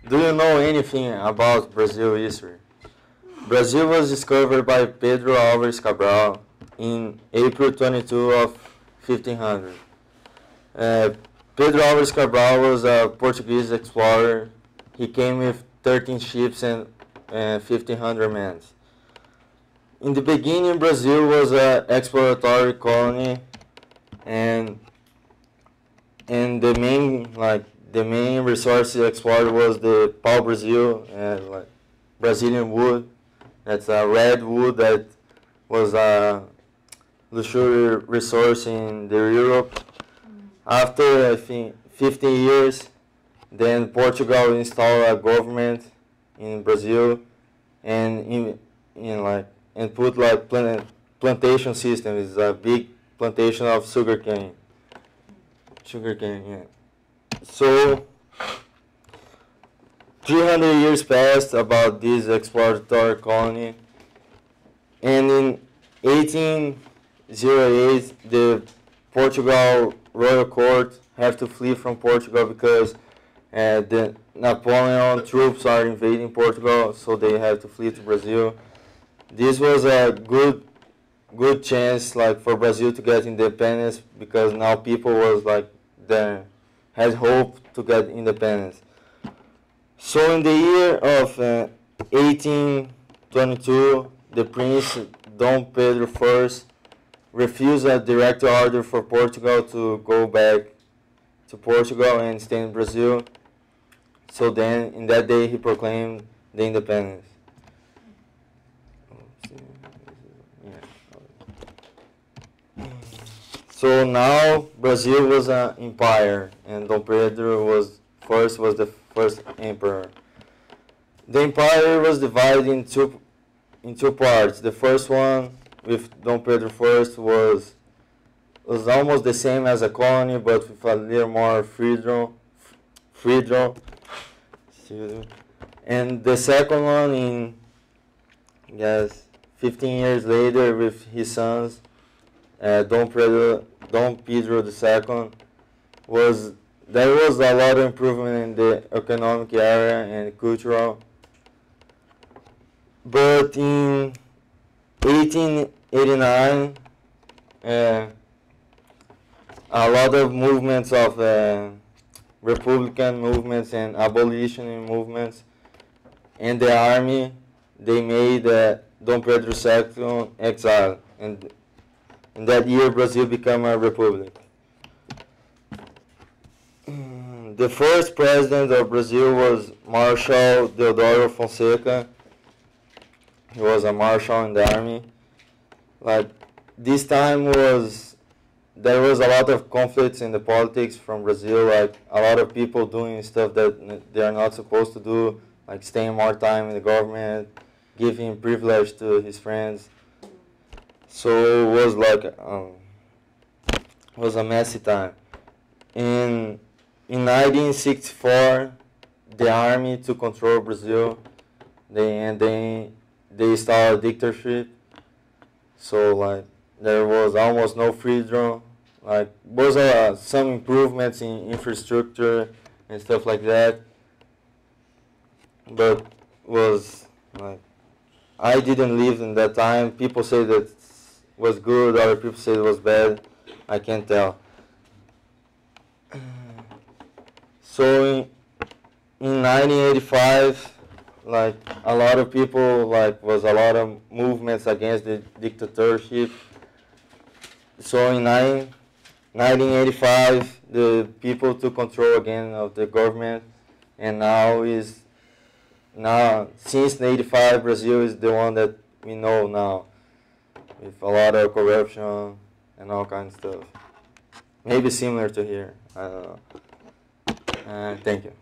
Do you know anything about Brazil history? Brazil was discovered by Pedro Álvares Cabral in April 22 of 1500. Pedro Álvares Cabral was a Portuguese explorer. He came with 13 ships and 1,500 men. In the beginning, Brazil was an exploratory colony, and the main resource explored was the pau-brasil and Brazilian wood. That's a red wood that was a luxury resource in Europe. After I think 50 years, then Portugal installed a government in Brazil and put plantation system. It's a big plantation of sugarcane. Yeah. So 300 years passed about this exploratory colony, and in 1808 the Portugal royal court have to flee from Portugal because the Napoleon troops are invading Portugal, so they have to flee to Brazil. This was a good chance for Brazil to get independence, because now people was had hope to get independence. So in the year of 1822, the Prince Dom Pedro I refused a direct order for Portugal to go back to Portugal and stay in Brazil. So then, in that day, he proclaimed the independence. So now Brazil was an empire, and Dom Pedro was the first emperor. The empire was divided in two parts. The first one, with Dom Pedro I, was almost the same as a colony, but with a little more freedom. And the second one, 15 years later, with his sons, Dom Pedro II, there was a lot of improvement in the economic area and cultural. But in 1889, a lot of movements of Republican movements and abolition movements, and the army, they made Dom Pedro II exile, and in that year Brazil became a republic. The first president of Brazil was Marshal Deodoro Fonseca. He was a marshal in the army. This time there was a lot of conflicts in the politics from Brazil, a lot of people doing stuff that they are not supposed to do, staying more time in the government, giving privilege to his friends. So it was a messy time. In 1964, the army took control of Brazil. They started a dictatorship. So there was almost no freedom. Was some improvements in infrastructure and stuff like that. But I didn't live in that time. People say that it was good, other people say it was bad. I can't tell. So in 1985, a lot of people, was a lot of movements against the dictatorship. So in 1985, the people took control again of the government, and since 1985, Brazil is the one that we know now, with a lot of corruption and all kinds of stuff. Maybe similar to here, I don't know. Thank you.